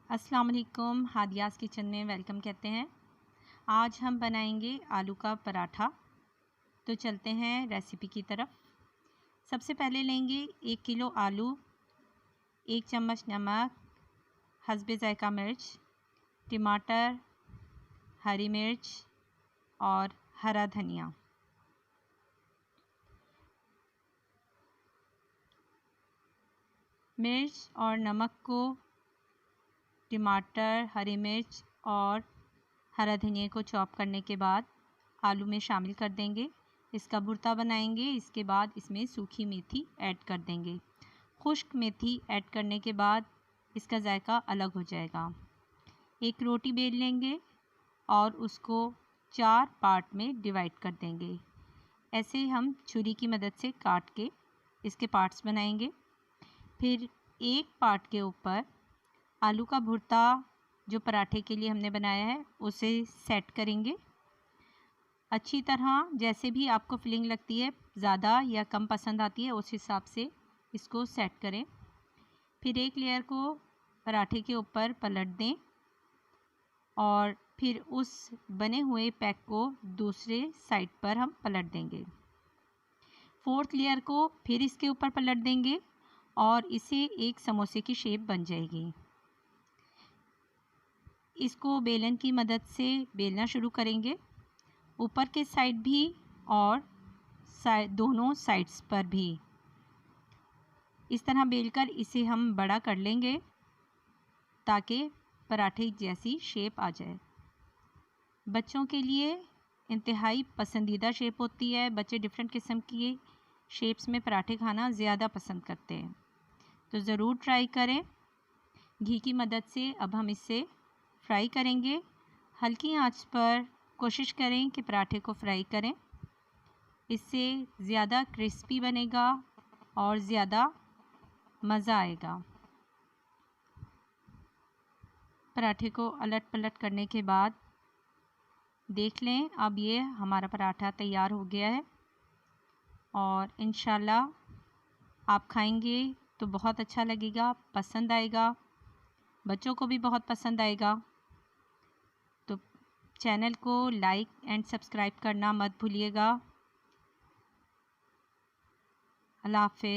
अस्सलाम वालेकुम, हादियाज़ किचन में वेलकम कहते हैं। आज हम बनाएंगे आलू का पराठा। तो चलते हैं रेसिपी की तरफ। सबसे पहले लेंगे 1 किलो आलू, 1 चम्मच नमक, हस्बे ज़ायका मिर्च, टमाटर, हरी मिर्च और हरा धनिया। मिर्च और नमक को, टमाटर, हरी मिर्च और हरा धनिया को चॉप करने के बाद आलू में शामिल कर देंगे। इसका भुर्ता बनाएंगे। इसके बाद इसमें सूखी मेथी ऐड कर देंगे। खुश्क मेथी ऐड करने के बाद इसका जायका अलग हो जाएगा। एक रोटी बेल लेंगे और उसको 4 पार्ट में डिवाइड कर देंगे। ऐसे हम छुरी की मदद से काट के इसके पार्ट्स बनाएंगे। फिर एक पार्ट के ऊपर आलू का भुर्ता जो पराठे के लिए हमने बनाया है उसे सेट करेंगे। अच्छी तरह, जैसे भी आपको फिलिंग लगती है, ज़्यादा या कम पसंद आती है, उस हिसाब से इसको सेट करें। फिर एक लेयर को पराठे के ऊपर पलट दें और फिर उस बने हुए पैक को दूसरे साइड पर हम पलट देंगे। 4th लेयर को फिर इसके ऊपर पलट देंगे और इसे एक समोसे की शेप बन जाएगी। इसको बेलन की मदद से बेलना शुरू करेंगे, ऊपर के साइड भी और दोनों साइड्स पर भी। इस तरह बेलकर इसे हम बड़ा कर लेंगे ताकि पराठे जैसी शेप आ जाए। बच्चों के लिए इंतहाई पसंदीदा शेप होती है। बच्चे डिफरेंट किस्म की शेप्स में पराठे खाना ज़्यादा पसंद करते हैं, तो ज़रूर ट्राई करें। घी की मदद से अब हम इसे फ्राई करेंगे। हल्की आंच पर कोशिश करें कि पराठे को फ्राई करें, इससे ज़्यादा क्रिस्पी बनेगा और ज़्यादा मज़ा आएगा। पराठे को अलट पलट करने के बाद देख लें, अब ये हमारा पराठा तैयार हो गया है और इंशाल्लाह आप खाएंगे तो बहुत अच्छा लगेगा, पसंद आएगा, बच्चों को भी बहुत पसंद आएगा। तो चैनल को लाइक एंड सब्सक्राइब करना मत भूलिएगा। अल्लाह हाफ़िज़।